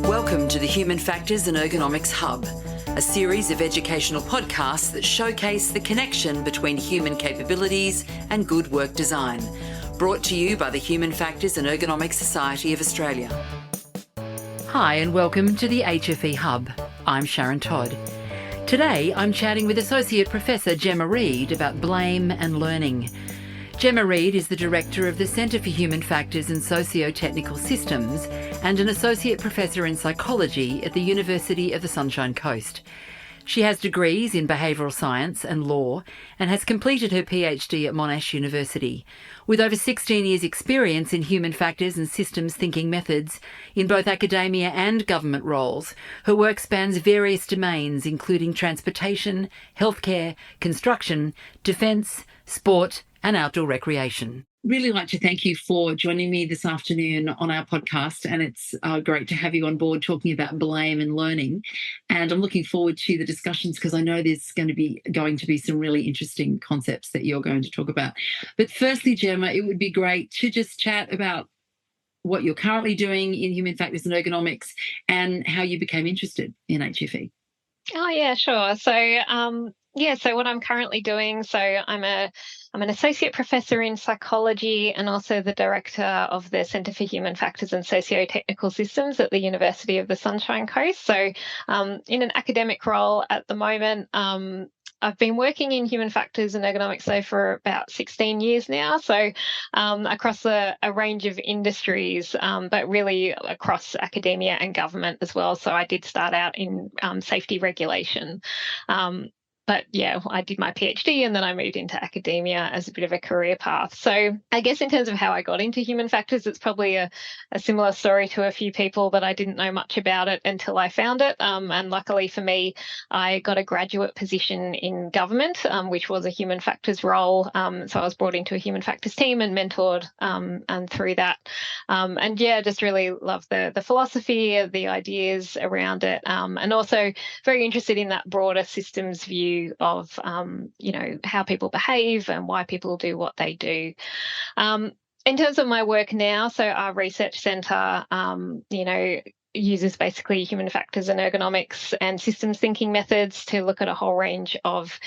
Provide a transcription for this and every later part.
Welcome to the Human Factors and Ergonomics Hub, a series of educational podcasts that showcase the connection between human capabilities and good work design, brought to you by the Human Factors and Ergonomics Society of Australia. Hi and welcome to the HFE Hub. I'm Sharon Todd. Today I'm chatting with Associate Professor Gemma Read about blame and learning. Gemma Read is the Director of the Centre for Human Factors and Sociotechnical Systems and an Associate Professor in Psychology at the University of the Sunshine Coast. She has degrees in behavioural science and law and has completed her PhD at Monash University. With over 16 years' experience in human factors and systems thinking methods in both academia and government roles, her work spans various domains including transportation, healthcare, construction, defence, sport and outdoor recreation. Really like to thank you for joining me this afternoon on our podcast, and it's great to have you on board talking about blame and learning. And I'm looking forward to the discussions because I know there's going to be some really interesting concepts that you're going to talk about. But firstly, Gemma, it would be great to just chat about what you're currently doing in human factors and ergonomics and how you became interested in HFE. Oh, yeah, sure. So what I'm currently doing, I'm an associate professor in psychology and also the director of the Centre for Human Factors and Sociotechnical Systems at the University of the Sunshine Coast. So in an academic role at the moment, I've been working in human factors and ergonomics for about 16 years now, so across a range of industries, but really across academia and government as well. So I did start out in safety regulation. But yeah, I did my PhD and then I moved into academia as a bit of a career path. So I guess in terms of how I got into human factors, it's probably a similar story to a few people, but I didn't know much about it until I found it. And luckily for me, I got a graduate position in government, which was a human factors role. So I was brought into a human factors team and mentored and through that. And yeah, just really love the philosophy, the ideas around it, and also very interested in that broader systems view of how people behave and why people do what they do. In terms of my work now, so our research centre uses basically human factors and ergonomics and systems thinking methods to look at a whole range of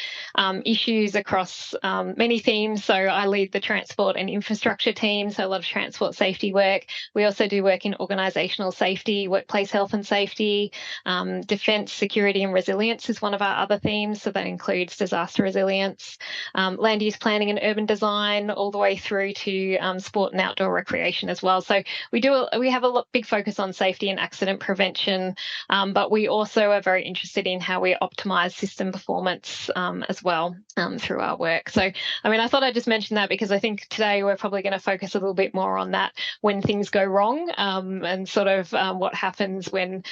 issues across many themes. So I lead the transport and infrastructure team, so a lot of transport safety work. We also do work in organisational safety, workplace health and safety, defence, security and resilience is one of our other themes, so that includes disaster resilience, land use planning and urban design, all the way through to sport and outdoor recreation as well. So we have a big focus on safety and accident prevention, but we also are very interested in how we optimise system performance as well through our work. So, I thought I'd just mention that because I think today we're probably going to focus a little bit more on that when things go wrong and sort of what happens when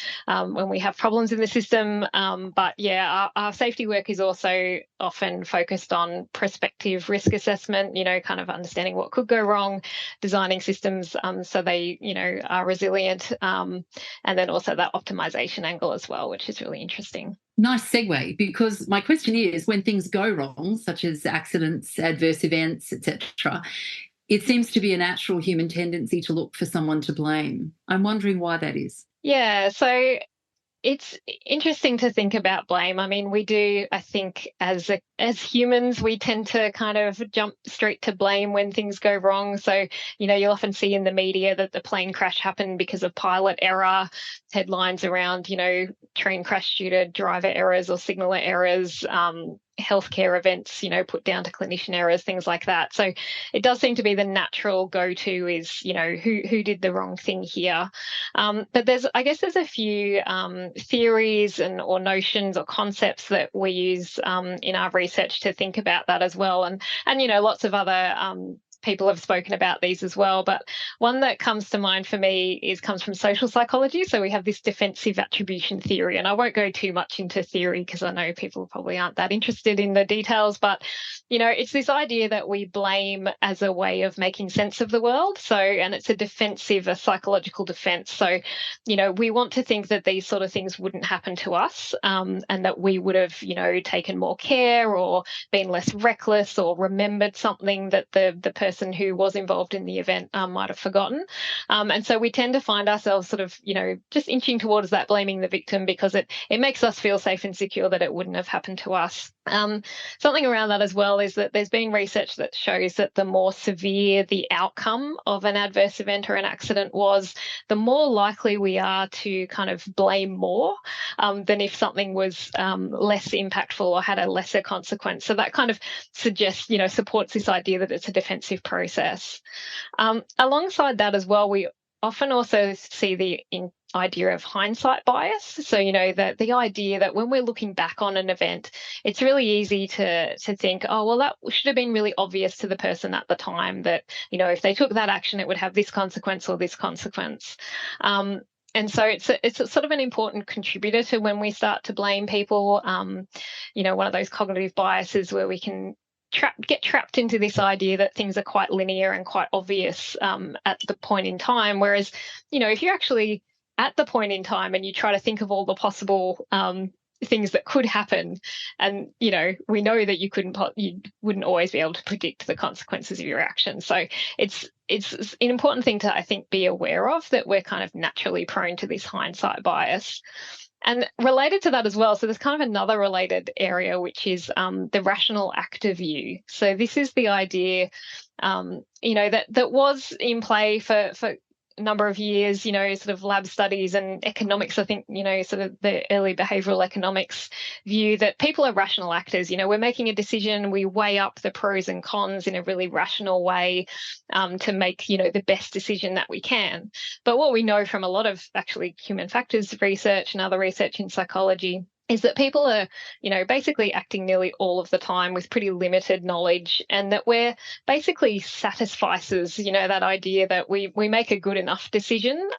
we have problems in the system. But yeah, our safety work is also often focused on prospective risk assessment, kind of understanding what could go wrong, designing systems so they, are resilient, and then also that optimization angle as well, which is really interesting. Nice segue, because my question is, when things go wrong, such as accidents, adverse events, etc., it seems to be a natural human tendency to look for someone to blame. I'm wondering why that is. Yeah, so it's interesting to think about blame. We do, I think, as humans, we tend to kind of jump straight to blame when things go wrong. So, you'll often see in the media that the plane crash happened because of pilot error, headlines around, train crash due to driver errors or signaller errors, healthcare events, put down to clinician errors, things like that. So it does seem to be the natural go-to is, who did the wrong thing here. But there's a few theories or notions or concepts that we use in our research to think about that as well. And lots of other people have spoken about these as well, but one that comes to mind for me comes from social psychology. So we have this defensive attribution theory, and I won't go too much into theory because I know people probably aren't that interested in the details, but it's this idea that we blame as a way of making sense of the world. So, and it's a psychological defense. So, we want to think that these sort of things wouldn't happen to us, and that we would have, taken more care or been less reckless or remembered something that the person who was involved in the event might have forgotten. And so we tend to find ourselves sort of, just inching towards that blaming the victim because it makes us feel safe and secure that it wouldn't have happened to us. Something around that as well is that there's been research that shows that the more severe the outcome of an adverse event or an accident was, the more likely we are to kind of blame more than if something was less impactful or had a lesser consequence. So that kind of suggests, supports this idea that it's a defensive process. Alongside that as well, we often also see the idea of hindsight bias. So, the idea that when we're looking back on an event, it's really easy to think, oh, well, that should have been really obvious to the person at the time that, if they took that action, it would have this consequence or this consequence. And so it's sort of an important contributor to when we start to blame people. One of those cognitive biases where we can get trapped into this idea that things are quite linear and quite obvious at the point in time. Whereas, if you're actually at the point in time and you try to think of all the possible things that could happen, and we know that you wouldn't always be able to predict the consequences of your actions. So it's an important thing to, I think, be aware of, that we're kind of naturally prone to this hindsight bias. And related to that as well, so there's kind of another related area, which is the rational actor view. So this is the idea, that was in play for a number of years, sort of lab studies and economics. I think, sort of the early behavioural economics view that people are rational actors. We're making a decision, we weigh up the pros and cons in a really rational way to make, the best decision that we can. But what we know from a lot of actually human factors research and other research in psychology is that people are, basically acting nearly all of the time with pretty limited knowledge, and that we're basically satisfices, that idea that we make a good enough decision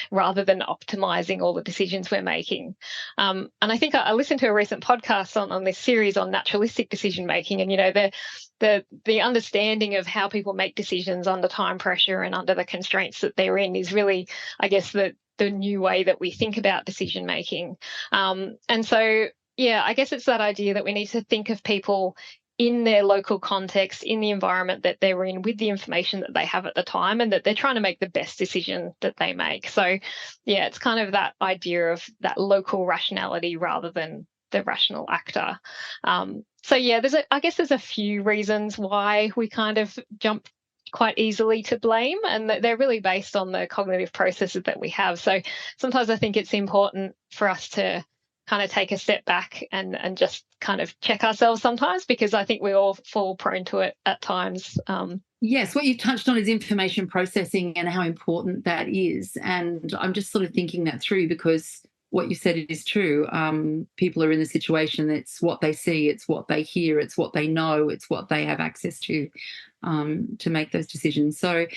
rather than optimizing all the decisions we're making. And I think I listened to a recent podcast on this series on naturalistic decision making, and, the understanding of how people make decisions under time pressure and under the constraints that they're in is really, I guess, the new way that we think about decision making. And so, I guess it's that idea that we need to think of people in their local context, in the environment that they're in, with the information that they have at the time, and that they're trying to make the best decision that they make. So, it's kind of that idea of that local rationality rather than the rational actor. There's a few reasons why we kind of jump quite easily to blame, and they're really based on the cognitive processes that we have. So sometimes I think it's important for us to kind of take a step back and just kind of check ourselves sometimes, because I think we all fall prone to it at times. Yes, what you've touched on is information processing and how important that is. And I'm just sort of thinking that through, because what you said is true. People are in the situation, it's what they see, it's what they hear, it's what they know, it's what they have access to make those decisions. So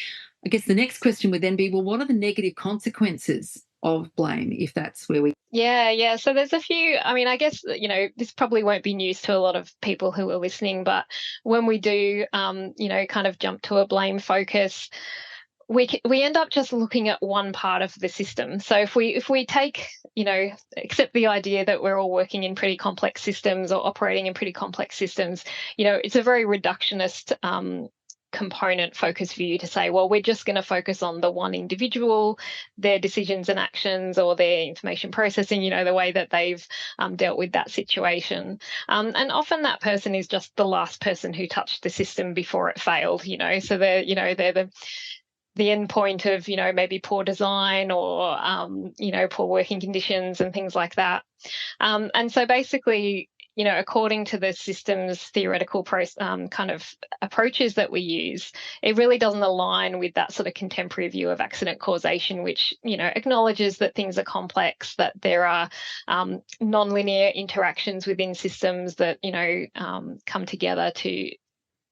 I guess the next question would then be, well, what are the negative consequences of blame, if that's where we... Yeah. So there's a few. I mean, I guess, this probably won't be news to a lot of people who are listening, but when we do, kind of jump to a blame focus, we end up just looking at one part of the system. So if we take, accept the idea that we're all working in pretty complex systems or operating in pretty complex systems, it's a very reductionist component focus view to say, well, we're just going to focus on the one individual, their decisions and actions, or their information processing, the way that they've dealt with that situation. And often that person is just the last person who touched the system before it failed, so they're the end point of, maybe poor design or, poor working conditions and things like that. And so basically, according to the systems theoretical kind of approaches that we use, it really doesn't align with that sort of contemporary view of accident causation, which, acknowledges that things are complex, that there are non-linear interactions within systems that, come together to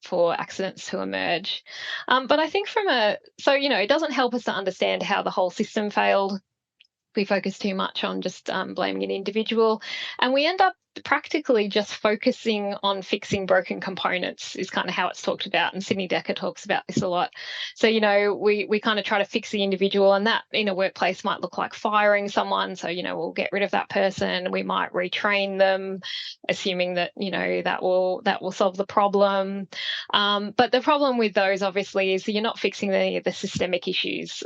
for accidents to emerge. But I think it doesn't help us to understand how the whole system failed. We focus too much on just blaming an individual, and we end up practically just focusing on fixing broken components is kind of how it's talked about, and Sydney Decker talks about this a lot. So, we kind of try to fix the individual, and that in a workplace might look like firing someone. So, we'll get rid of that person. We might retrain them, assuming that, that will solve the problem. But the problem with those, obviously, is you're not fixing the systemic issues.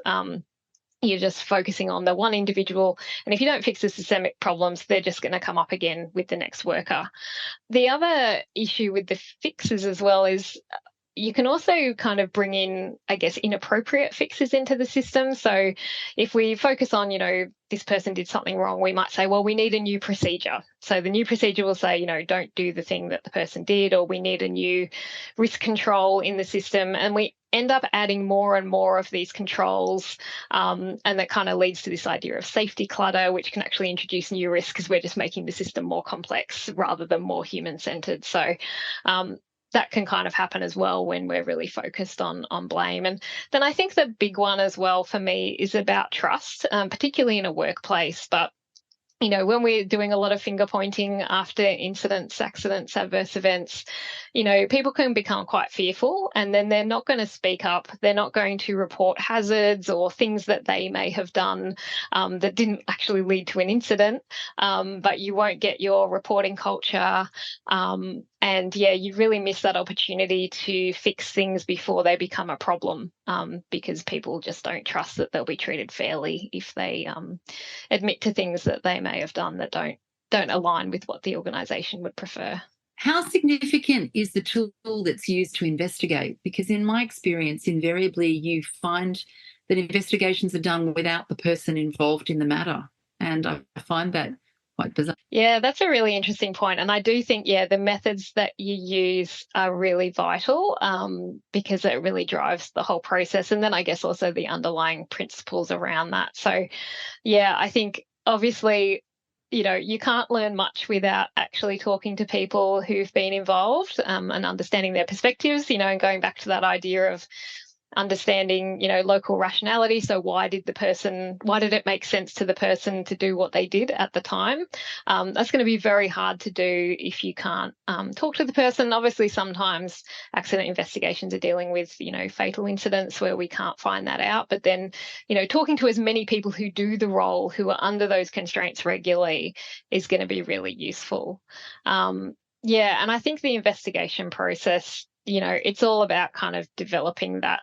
You're just focusing on the one individual. And if you don't fix the systemic problems, they're just going to come up again with the next worker. The other issue with the fixes as well is you can also kind of bring in, I guess, inappropriate fixes into the system. So if we focus on, this person did something wrong, we might say, well, we need a new procedure. So the new procedure will say, don't do the thing that the person did, or we need a new risk control in the system. And we end up adding more and more of these controls. And that kind of leads to this idea of safety clutter, which can actually introduce new risks because we're just making the system more complex rather than more human-centered. So that can kind of happen as well when we're really focused on blame. And then I think the big one as well for me is about trust, particularly in a workplace. But when we're doing a lot of finger pointing after incidents, accidents, adverse events, people can become quite fearful, and then they're not going to speak up. They're not going to report hazards or things that they may have done that didn't actually lead to an incident. But you won't get your reporting culture. And you really miss that opportunity to fix things before they become a problem, because people just don't trust that they'll be treated fairly if they admit to things that they may have done that don't align with what the organisation would prefer. How significant is the tool that's used to investigate? Because in my experience, invariably you find that investigations are done without the person involved in the matter. And I find that quite bizarre. Yeah, that's a really interesting point. And I do think, the methods that you use are really vital because it really drives the whole process. And then I guess also the underlying principles around that. So, I think obviously, you can't learn much without actually talking to people who've been involved and understanding their perspectives, and going back to that idea of understanding, local rationality. So why did it make sense to the person to do what they did at the time? That's going to be very hard to do if you can't talk to the person. Obviously, sometimes accident investigations are dealing with, fatal incidents where we can't find that out. But then, talking to as many people who do the role, who are under those constraints regularly, is going to be really useful. And I think the investigation process, it's all about kind of developing that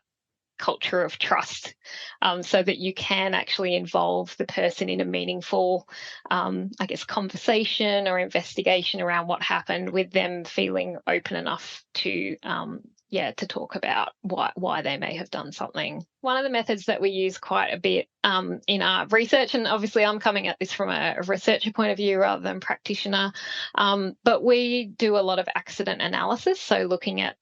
culture of trust so that you can actually involve the person in a meaningful, conversation or investigation around what happened, with them feeling open enough to talk about why they may have done something. One of the methods that we use quite a bit in our research, and obviously I'm coming at this from a researcher point of view rather than practitioner, but we do a lot of accident analysis, so looking at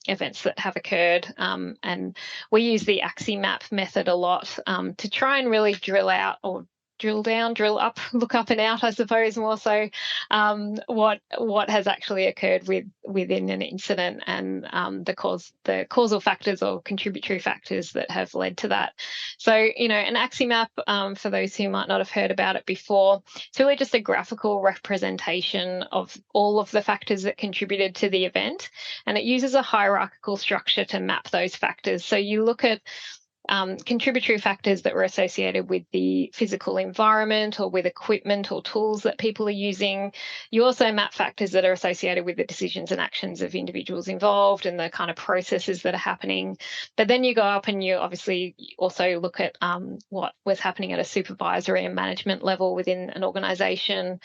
events that have occurred, and we use the AXIMAP method a lot to try and really drill out, or drill down, drill up, look up and out, I suppose, more so, what has actually occurred within an incident, and the causal factors or contributory factors that have led to that. So, an AXIMAP, for those who might not have heard about it before, it's really just a graphical representation of all of the factors that contributed to the event, and it uses a hierarchical structure to map those factors. So you look at contributory factors that were associated with the physical environment or with equipment or tools that people are using. You also map factors that are associated with the decisions and actions of individuals involved and the kind of processes that are happening. But then you go up and you obviously also look at what was happening at a supervisory and management level within an organisation,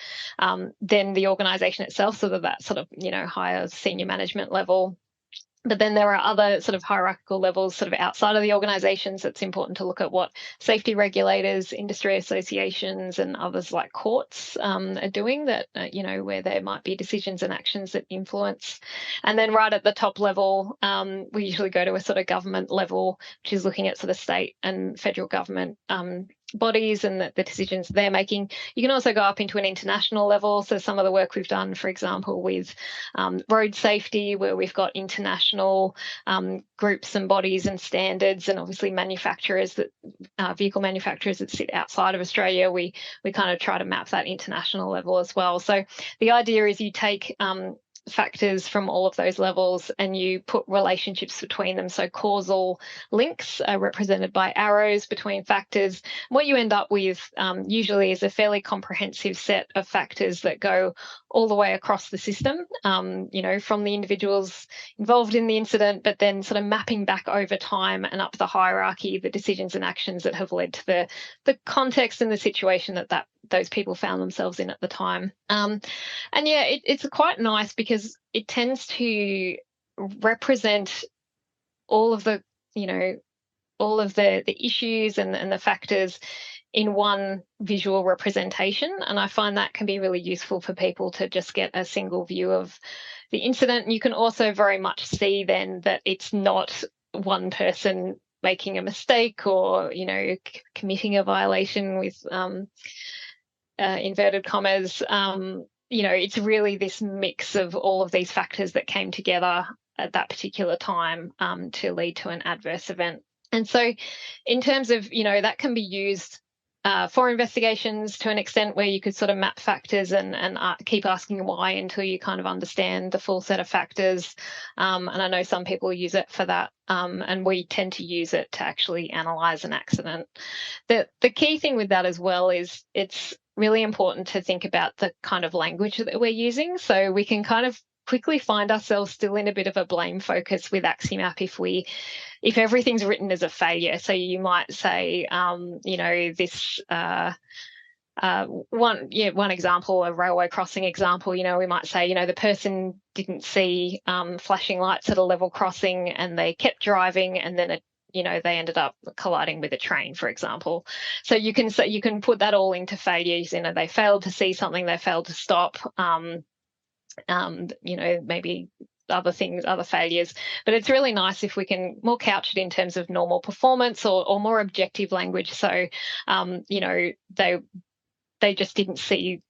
then the organisation itself, so that sort of, higher senior management level. But then there are other sort of hierarchical levels sort of outside of the organisations. It's important to look at what safety regulators, industry associations and others like courts are doing, that, where there might be decisions and actions that influence. And then right at the top level, we usually go to a sort of government level, which is looking at sort of state and federal government bodies and the decisions they're making. You can also go up into an international level. So some of the work we've done, for example, with road safety, where we've got international groups and bodies and standards, and obviously manufacturers that vehicle manufacturers that sit outside of Australia, we kind of try to map that international level as well. So the idea is you take factors from all of those levels and you put relationships between them. So causal links are represented by arrows between factors. What you end up with usually is a fairly comprehensive set of factors that go all the way across the system, from the individuals involved in the incident, but then sort of mapping back over time and up the hierarchy, the decisions and actions that have led to the context and the situation that those people found themselves in at the time. It's quite nice because it tends to represent all of the issues and the factors in one visual representation. And I find that can be really useful for people to just get a single view of the incident. And you can also very much see then that it's not one person making a mistake or, committing a violation with inverted commas. It's really this mix of all of these factors that came together at that particular time to lead to an adverse event. And so in terms of, that can be used for investigations to an extent where you could sort of map factors and keep asking why until you kind of understand the full set of factors. And I know some people use it for that, and we tend to use it to actually analyse an accident. The key thing with that as well is it's really important to think about the kind of language that we're using. So we can kind of quickly find ourselves still in a bit of a blame focus with AxioMap if everything's written as a failure. So you might say, one example, a railway crossing example, we might say, the person didn't see flashing lights at a level crossing and they kept driving, and then they ended up colliding with a train, for example. So you can put that all into failures. They failed to see something, they failed to stop. Maybe other things, other failures. But it's really nice if we can more couch it in terms of normal performance or more objective language. So, they just didn't see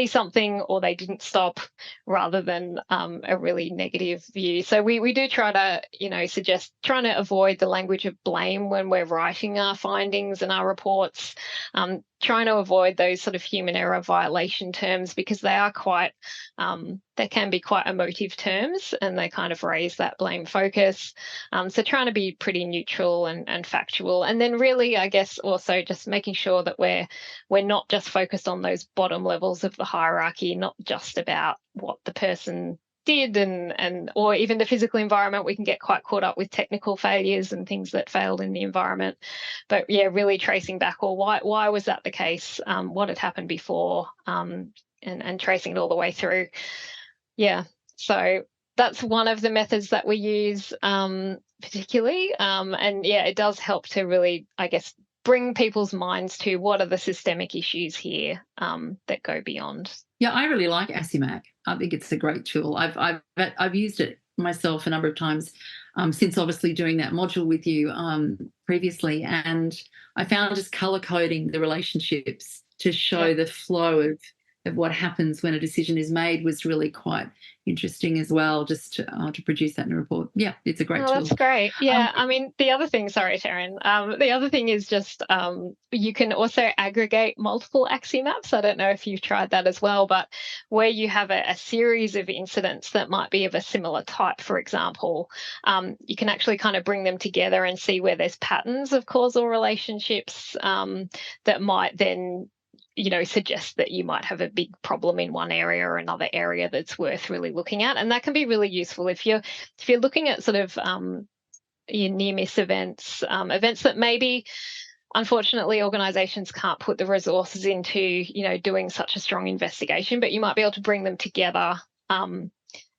something or they didn't stop, rather than a really negative view. So we do try to, suggest trying to avoid the language of blame when we're writing our findings and our reports, trying to avoid those sort of human error violation terms, because they are quite, they can be quite emotive terms and they kind of raise that blame focus. So trying to be pretty neutral and factual. And then really, I guess, also just making sure that we're not just focused on those bottom levels of the hierarchy, not just about what the person did or even the physical environment. We can get quite caught up with technical failures and things that failed in the environment. But yeah, really tracing back, or why was that the case? What had happened before? And tracing it all the way through. Yeah, so that's one of the methods that we use particularly. And yeah, it does help to really, I guess, bring people's minds to what are the systemic issues here that go beyond. Yeah, I really like AxioMap. I think it's a great tool. I've used it myself a number of times since obviously doing that module with you previously, and I found just colour coding the relationships to show the flow of what happens when a decision is made was really quite interesting as well, just to produce that in a report. Yeah, it's a great tool. That's great. Yeah, I mean, the other thing, sorry, Sharon, the other thing is just you can also aggregate multiple AxioMaps. I don't know if you've tried that as well, but where you have a series of incidents that might be of a similar type, for example, you can actually kind of bring them together and see where there's patterns of causal relationships that might then suggest that you might have a big problem in one area or another area that's worth really looking at. And that can be really useful if you're looking at sort of your near-miss events, events that maybe, unfortunately, organisations can't put the resources into, doing such a strong investigation, but you might be able to bring them together and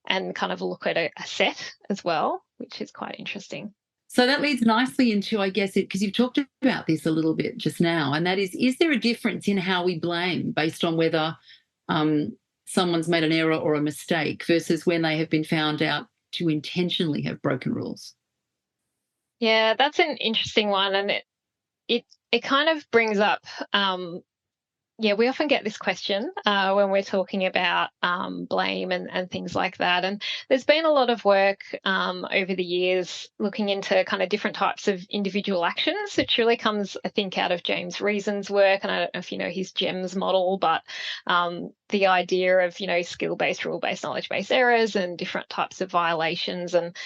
kind of look at a set as well, which is quite interesting. So that leads nicely into, I guess, because you've talked about this a little bit just now, and that is there a difference in how we blame based on whether someone's made an error or a mistake versus when they have been found out to intentionally have broken rules? Yeah, that's an interesting one. And it kind of brings up, we often get this question when we're talking about blame and things like that. And there's been a lot of work over the years looking into kind of different types of individual actions. It really comes, I think, out of James Reason's work. And I don't know if you know his GEMS model, but the idea of, skill-based, rule-based, knowledge-based errors and different types of violations. And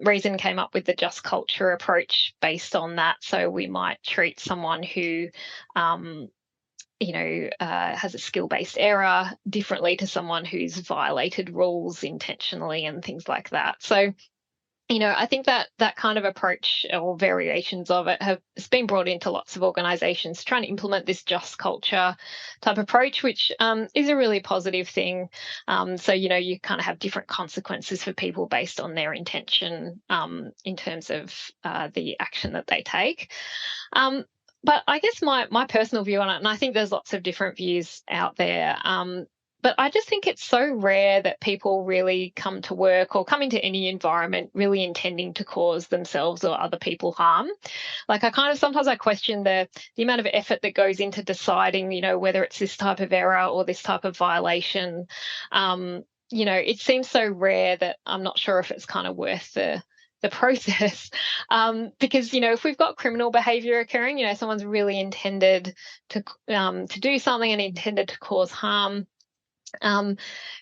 Reason came up with the just culture approach based on that. So we might treat someone who has a skill-based error differently to someone who's violated rules intentionally and things like that. So, I think that kind of approach or variations of it has been brought into lots of organisations trying to implement this just culture type approach, which is a really positive thing. So, you kind of have different consequences for people based on their intention in terms of the action that they take. But I guess my personal view on it, and I think there's lots of different views out there, but I just think it's so rare that people really come to work or come into any environment really intending to cause themselves or other people harm. Like sometimes I question the amount of effort that goes into deciding, whether it's this type of error or this type of violation. It seems so rare that I'm not sure if it's kind of worth the process, because if we've got criminal behaviour occurring, someone's really intended to do something and intended to cause harm.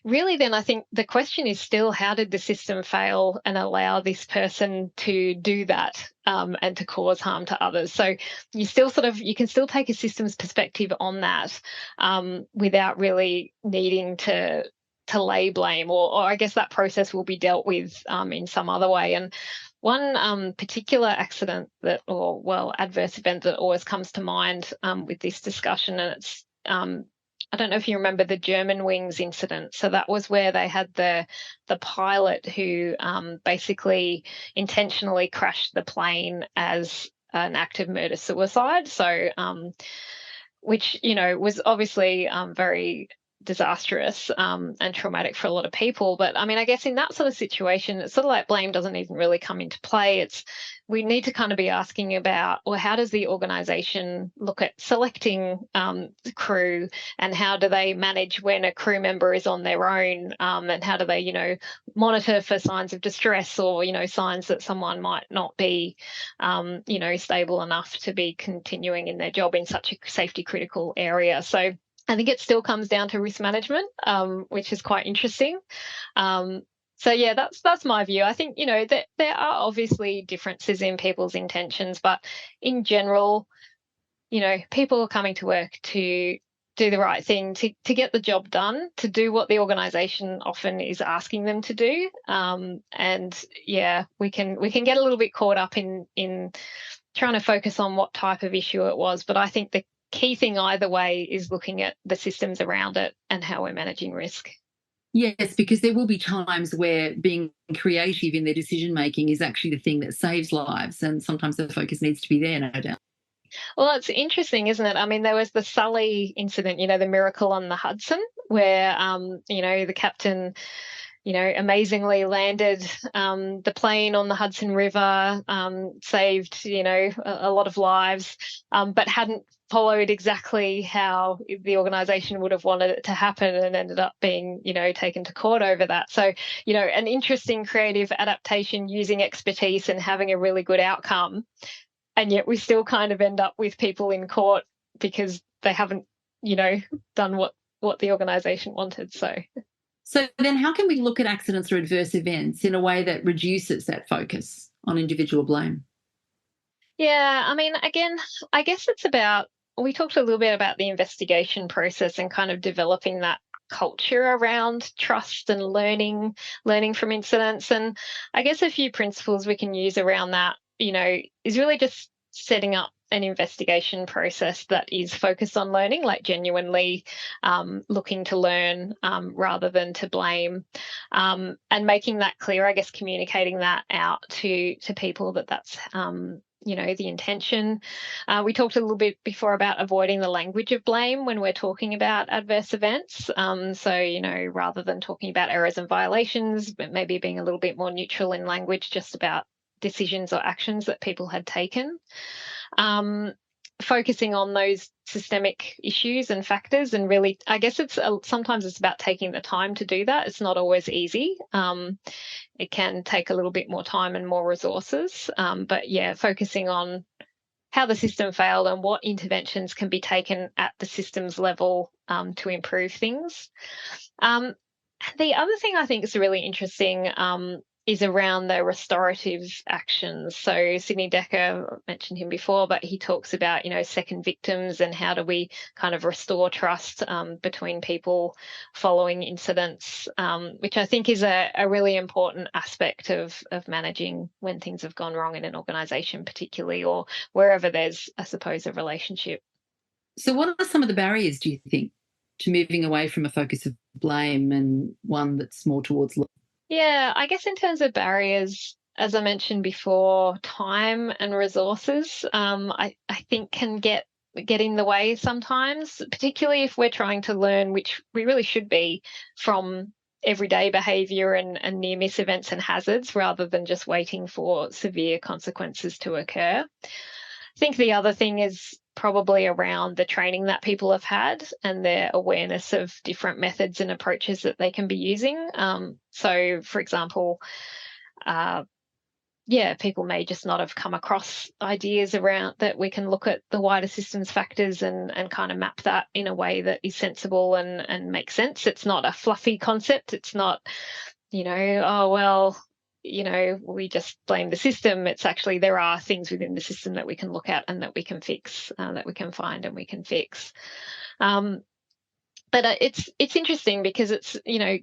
Really, then I think the question is still, how did the system fail and allow this person to do that and to cause harm to others? So you can still take a systems perspective on that without really needing to lay blame, or I guess that process will be dealt with in some other way. And one particular accident adverse event that always comes to mind with this discussion, and it's I don't know if you remember the Germanwings incident. So that was where they had the pilot who basically intentionally crashed the plane as an act of murder-suicide. So, which, was obviously very disastrous and traumatic for a lot of people. But I mean, I guess in that sort of situation, it's sort of like blame doesn't even really come into play. We need to kind of be asking about, well, how does the organisation look at selecting the crew, and how do they manage when a crew member is on their own, and how do they, monitor for signs of distress or, signs that someone might not be, stable enough to be continuing in their job in such a safety critical area. So I think it still comes down to risk management, which is quite interesting. So yeah, that's my view. I think, that there are obviously differences in people's intentions, but in general, people are coming to work to do the right thing, to get the job done, to do what the organisation often is asking them to do. And yeah, we can get a little bit caught up in trying to focus on what type of issue it was, but I think the key thing either way is looking at the systems around it and how we're managing risk. Yes, because there will be times where being creative in their decision making is actually the thing that saves lives, and sometimes the focus needs to be there, no doubt. Well, it's interesting, isn't it? I mean, there was the Sully incident, the miracle on the Hudson, where the captain amazingly landed the plane on the Hudson River, saved a lot of lives, but hadn't followed exactly how the organisation would have wanted it to happen, and ended up being, taken to court over that. So, an interesting creative adaptation using expertise and having a really good outcome. And yet we still kind of end up with people in court because they haven't, done what the organisation wanted. So then how can we look at accidents or adverse events in a way that reduces that focus on individual blame? Yeah, I mean, again, I guess it's about, we talked a little bit about the investigation process and kind of developing that culture around trust and learning from incidents. And I guess a few principles we can use around that, is really just setting up an investigation process that is focused on learning, like genuinely looking to learn rather than to blame, and making that clear, I guess, communicating that out to people that's the intention. We talked a little bit before about avoiding the language of blame when we're talking about adverse events. So, rather than talking about errors and violations, but maybe being a little bit more neutral in language, just about decisions or actions that people had taken. Focusing on those systemic issues and factors, and really, I guess sometimes it's about taking the time to do that. It's not always easy. It can take a little bit more time and more resources. But yeah, focusing on how the system failed and what interventions can be taken at the systems level to improve things. The other thing I think is really interesting is around the restorative actions. So Sidney Dekker, I mentioned him before, but he talks about, second victims and how do we kind of restore trust between people following incidents, which I think is a really important aspect of managing when things have gone wrong in an organisation particularly, or wherever there's, I suppose, a relationship. So what are some of the barriers, do you think, to moving away from a focus of blame and one that's more towards love? Yeah, I guess in terms of barriers, as I mentioned before, time and resources, I think can get in the way sometimes, particularly if we're trying to learn, which we really should be, from everyday behaviour and near-miss events and hazards, rather than just waiting for severe consequences to occur. I think the other thing is probably around the training that people have had and their awareness of different methods and approaches that they can be using. So, for example, people may just not have come across ideas around that we can look at the wider systems factors and kind of map that in a way that is sensible and makes sense. It's not a fluffy concept. It's not, we just blame the system. It's actually, there are things within the system that we can look at and that we can fix, that we can find and we can fix. But it's interesting because it's,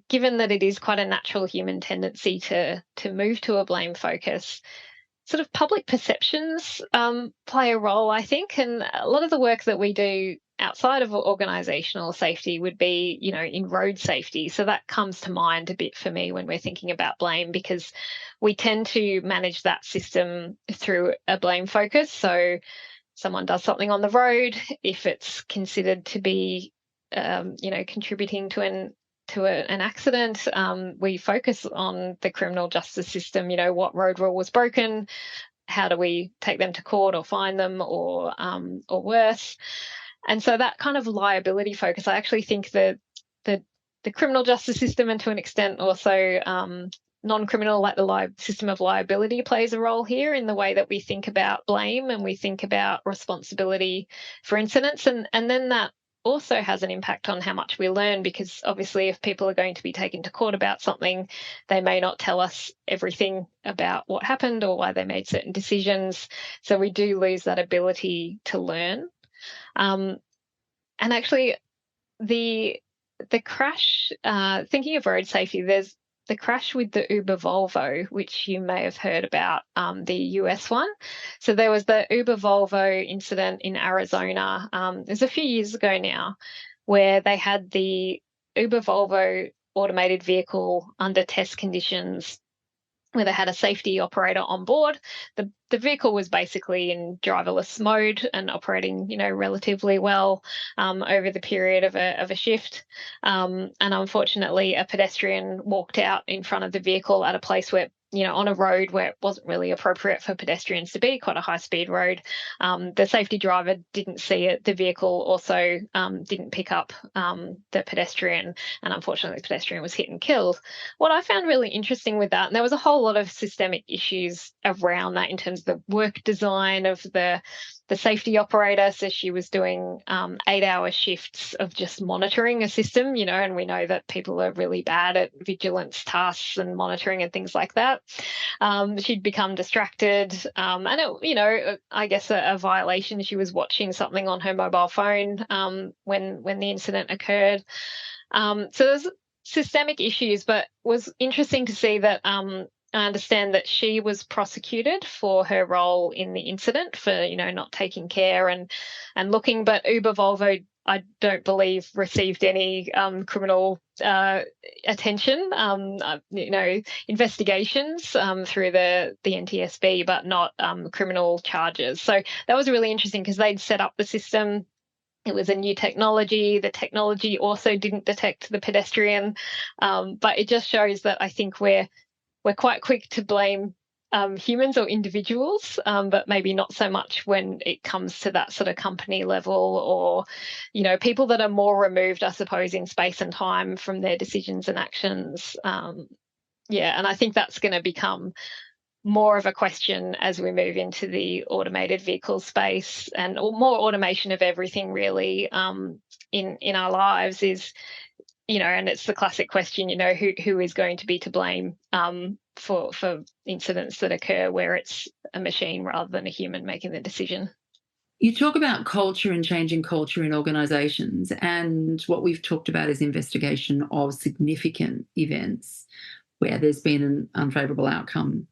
given that it is quite a natural human tendency to move to a blame focus, sort of public perceptions play a role, I think. And a lot of the work that we do outside of organisational safety would be, in road safety. So that comes to mind a bit for me when we're thinking about blame, because we tend to manage that system through a blame focus. So someone does something on the road, if it's considered to be, contributing to an accident, we focus on the criminal justice system. What road rule was broken, how do we take them to court or fine them, or worse. And so that kind of liability focus, I actually think that the criminal justice system, and to an extent also non-criminal, like the system of liability, plays a role here in the way that we think about blame and we think about responsibility for incidents. And then that also has an impact on how much we learn, because obviously if people are going to be taken to court about something, they may not tell us everything about what happened or why they made certain decisions. So we do lose that ability to learn. And actually the crash, thinking of road safety, there's the crash with the Uber Volvo, which you may have heard about, the US one. So there was the Uber Volvo incident in Arizona. It was a few years ago now, where they had the Uber Volvo automated vehicle under test conditions, where they had a safety operator on board. The vehicle was basically in driverless mode and operating, relatively well over the period of a shift. And unfortunately, a pedestrian walked out in front of the vehicle at a place where, on a road where it wasn't really appropriate for pedestrians to be, quite a high-speed road. The safety driver didn't see it. The vehicle also didn't pick up the pedestrian, and unfortunately the pedestrian was hit and killed. What I found really interesting with that, and there was a whole lot of systemic issues around that in terms of the work design of the safety operator. So she was doing 8-hour shifts of just monitoring a system, and we know that people are really bad at vigilance tasks and monitoring and things like that. She'd become distracted, and it, I guess a violation. She was watching something on her mobile phone when the incident occurred. So there's systemic issues, but it was interesting to see that I understand that she was prosecuted for her role in the incident for, not taking care and looking, but Uber Volvo, I don't believe, received any criminal attention, investigations through the NTSB, but not criminal charges. So that was really interesting because they'd set up the system. It was a new technology. The technology also didn't detect the pedestrian, but it just shows that I think we're quite quick to blame humans or individuals, but maybe not so much when it comes to that sort of company level or, people that are more removed, I suppose, in space and time from their decisions and actions. And I think that's going to become more of a question as we move into the automated vehicle space and more automation of everything really in our lives is, and it's the classic question, who is going to be to blame for incidents that occur where it's a machine rather than a human making the decision. You talk about culture and changing culture in organisations, and what we've talked about is investigation of significant events where there's been an unfavourable outcome.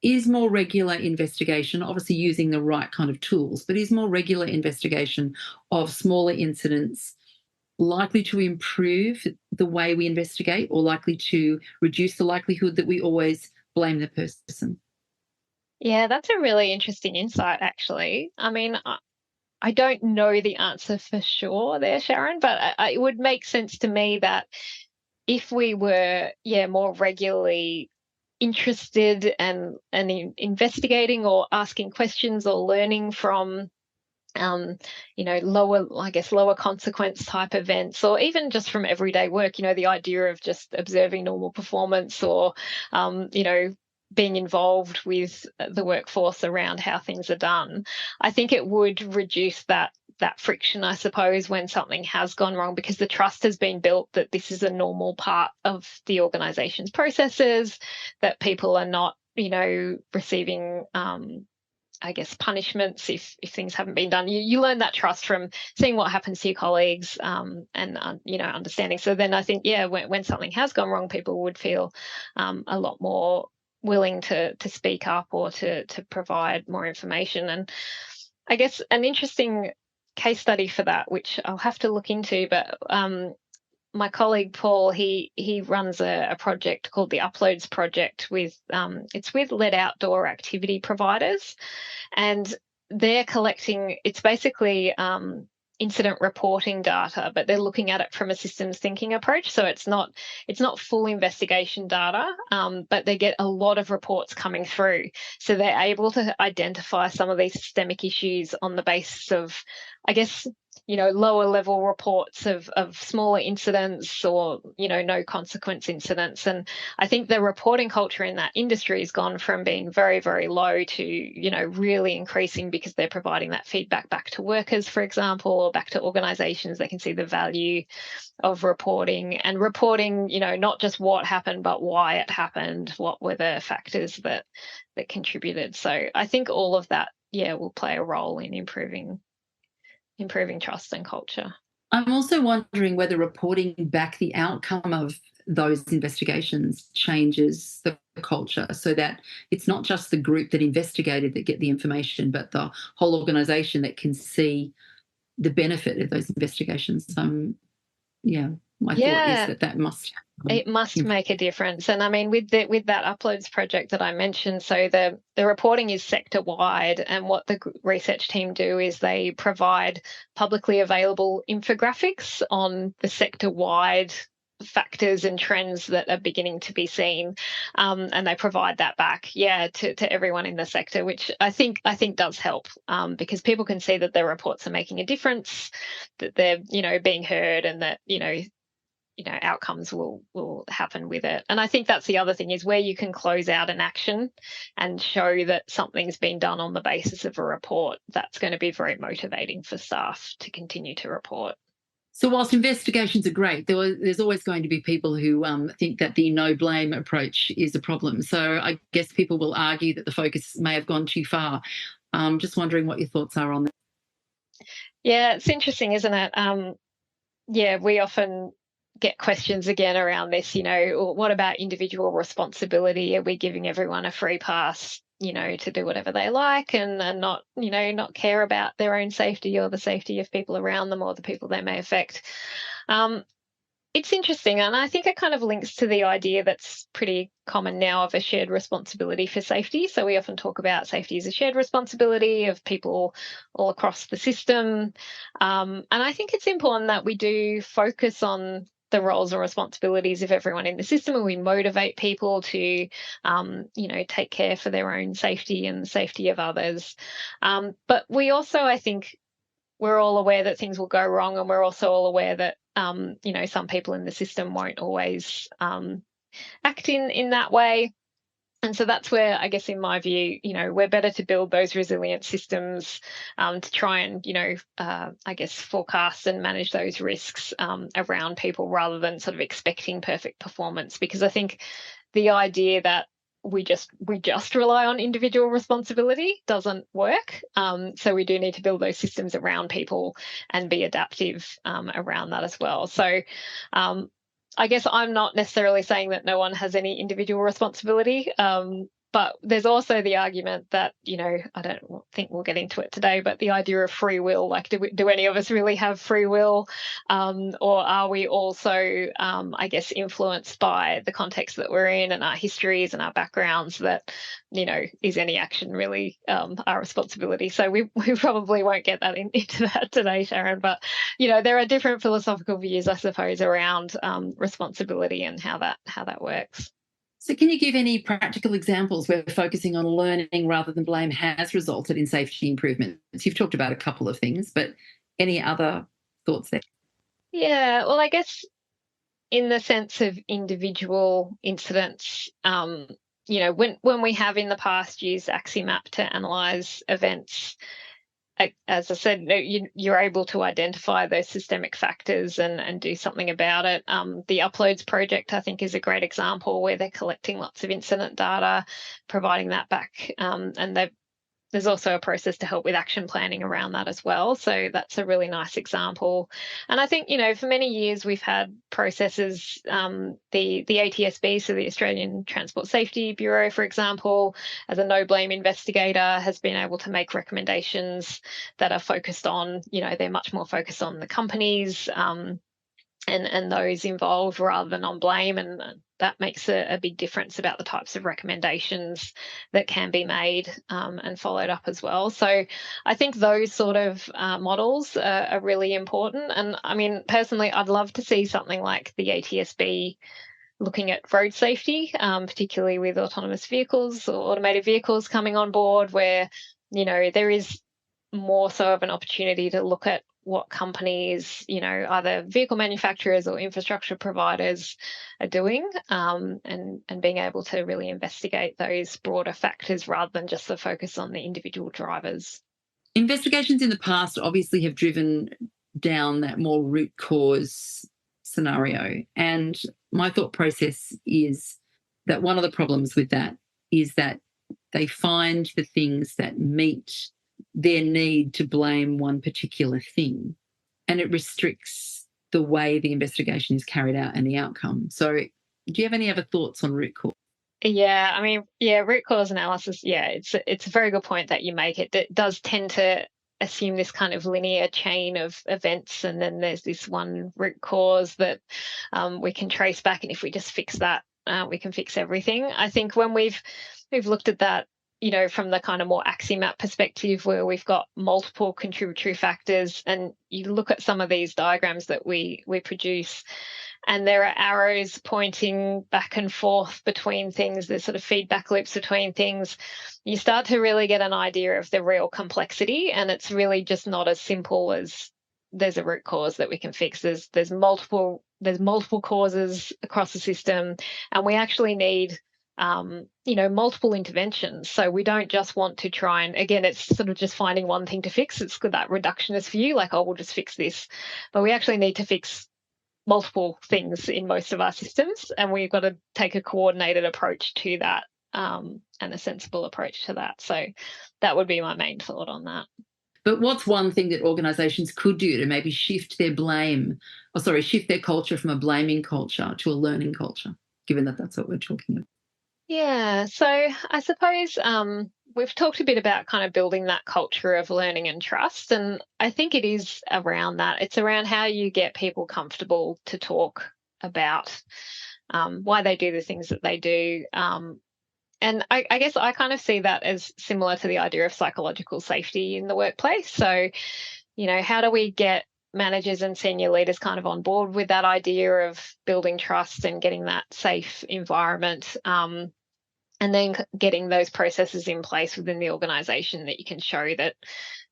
Is more regular investigation, obviously using the right kind of tools, but is more regular investigation of smaller incidents likely to improve the way we investigate or likely to reduce the likelihood that we always blame the person? Yeah, that's a really interesting insight, actually. I mean, I don't know the answer for sure there, Sharon, but it would make sense to me that if we were, more regularly interested and investigating or asking questions or learning from lower consequence type events, or even just from everyday work, the idea of just observing normal performance or being involved with the workforce around how things are done. I think it would reduce that friction, I suppose, when something has gone wrong, because the trust has been built that this is a normal part of the organisation's processes, that people are not, receiving punishments if things haven't been done. You learn that trust from seeing what happens to your colleagues and understanding. So then I think, when something has gone wrong, people would feel a lot more willing to speak up or to provide more information. And I guess an interesting case study for that, which I'll have to look into, but my colleague Paul, he runs a project called the Uploads Project with it's with lead outdoor activity providers, and they're collecting, it's basically incident reporting data, but they're looking at it from a systems thinking approach. So it's not full investigation data, but they get a lot of reports coming through. So they're able to identify some of these systemic issues on the basis of, I guess, lower level reports of smaller incidents or, no consequence incidents. And I think the reporting culture in that industry has gone from being very, very low to, really increasing, because they're providing that feedback back to workers, for example, or back to organisations. They can see the value of reporting, not just what happened, but why it happened, what were the factors that contributed. So I think all of that, will play a role in improving trust and culture. I'm also wondering whether reporting back the outcome of those investigations changes the culture, so that it's not just the group that investigated that get the information, but the whole organisation that can see the benefit of those investigations. My thought is that must it must make a difference. And I mean, with that Uploads project that I mentioned, so the reporting is sector wide, and what the research team do is they provide publicly available infographics on the sector wide factors and trends that are beginning to be seen, and they provide that back to everyone in the sector, which I think does help, because people can see that their reports are making a difference, that they're being heard, and that outcomes will happen with it. And I think that's the other thing, is where you can close out an action and show that something's been done on the basis of a report. That's going to be very motivating for staff to continue to report. So whilst investigations are great, there's always going to be people who think that the no blame approach is a problem. So I guess people will argue that the focus may have gone too far. Just wondering what your thoughts are on that. Yeah, it's interesting, isn't it? We often get questions again around this, what about individual responsibility? Are we giving everyone a free pass, to do whatever they like and not, not care about their own safety or the safety of people around them or the people they may affect? It's interesting, and I think it kind of links to the idea that's pretty common now of a shared responsibility for safety. So we often talk about safety as a shared responsibility of people all across the system. And I think it's important that we do focus on the roles and responsibilities of everyone in the system, and we motivate people to, take care for their own safety and the safety of others. But we also, I think, we're all aware that things will go wrong, and we're also all aware that, some people in the system won't always act in that way. And so that's where, I guess, in my view, we're better to build those resilient systems to try and, forecast and manage those risks around people, rather than sort of expecting perfect performance. Because I think the idea that we just rely on individual responsibility doesn't work. So we do need to build those systems around people and be adaptive around that as well. So I guess I'm not necessarily saying that no one has any individual responsibility, but there's also the argument that, I don't think we'll get into it today, but the idea of free will, like, do any of us really have free will? Or are we also, influenced by the context that we're in and our histories and our backgrounds, that, is any action really our responsibility? So we probably won't get that into that today, Sharon, but, there are different philosophical views, I suppose, around responsibility and how that works. So can you give any practical examples where focusing on learning rather than blame has resulted in safety improvements? You've talked about a couple of things, but any other thoughts there? Yeah, well, I guess in the sense of individual incidents, when we have in the past used Axiomap to analyse events, as I said, you're able to identify those systemic factors and do something about it. The Uploads project, I think, is a great example where they're collecting lots of incident data, providing that back, and there's also a process to help with action planning around that as well. So that's a really nice example. And I think, for many years we've had processes, the ATSB, so the Australian Transport Safety Bureau, for example, as a no-blame investigator, has been able to make recommendations that are focused on, they're much more focused on the companies and those involved rather than on blame. And that makes a big difference about the types of recommendations that can be made and followed up as well. So I think those sort of models are really important. And I mean, personally, I'd love to see something like the ATSB looking at road safety, particularly with autonomous vehicles or automated vehicles coming on board, where, there is more so of an opportunity to look at what companies, either vehicle manufacturers or infrastructure providers are doing, and being able to really investigate those broader factors rather than just the focus on the individual drivers. Investigations in the past obviously have driven down that more root cause scenario. And my thought process is that one of the problems with that is that they find the things that meet their need to blame one particular thing, and it restricts the way the investigation is carried out and the outcome. So do you have any other thoughts on root cause? Yeah, I mean, root cause analysis, it's a very good point that you make. It does tend to assume this kind of linear chain of events, and then there's this one root cause that we can trace back, and if we just fix that, we can fix everything. I think when we've looked at that, from the kind of more Axiomap perspective, where we've got multiple contributory factors, and you look at some of these diagrams that we produce, and there are arrows pointing back and forth between things, there's sort of feedback loops between things, you start to really get an idea of the real complexity, and it's really just not as simple as there's a root cause that we can fix. There's multiple causes across the system, and we actually need multiple interventions. So we don't just want to try and, again, it's sort of just finding one thing to fix. It's that reductionist view, like, we'll just fix this. But we actually need to fix multiple things in most of our systems, and we've got to take a coordinated approach to that, and a sensible approach to that. So that would be my main thought on that. But what's one thing that organisations could do to maybe shift their culture from a blaming culture to a learning culture, given that that's what we're talking about? Yeah, so I suppose we've talked a bit about kind of building that culture of learning and trust, and I think it is around that. It's around how you get people comfortable to talk about why they do the things that they do. And I guess I kind of see that as similar to the idea of psychological safety in the workplace. So, how do we get managers and senior leaders kind of on board with that idea of building trust and getting that safe environment, and then getting those processes in place within the organisation that you can show that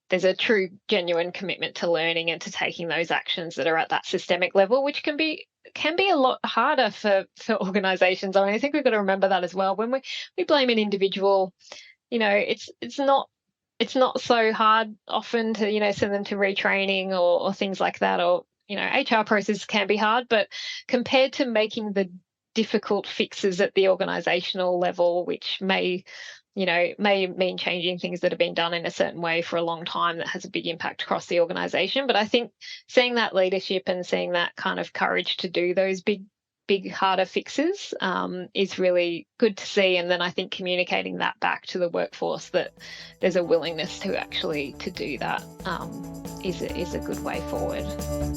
there's a true, genuine commitment to learning and to taking those actions that are at that systemic level, which can be a lot harder for organisations. I mean, I think we've got to remember that as well. When we blame an individual, it's not so hard often to send them to retraining or things like that, or HR processes can be hard, but compared to making the difficult fixes at the organisational level, which may mean changing things that have been done in a certain way for a long time that has a big impact across the organisation. But I think seeing that leadership and seeing that kind of courage to do those big, harder fixes is really good to see. And then I think communicating that back to the workforce, that there's a willingness to do that, is a good way forward.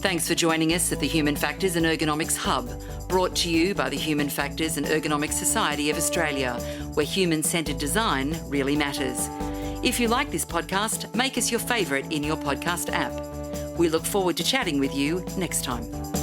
Thanks for joining us at the Human Factors and Ergonomics Hub, brought to you by the Human Factors and Ergonomics Society of Australia, where human-centred design really matters. If you like this podcast, make us your favourite in your podcast app. We look forward to chatting with you next time.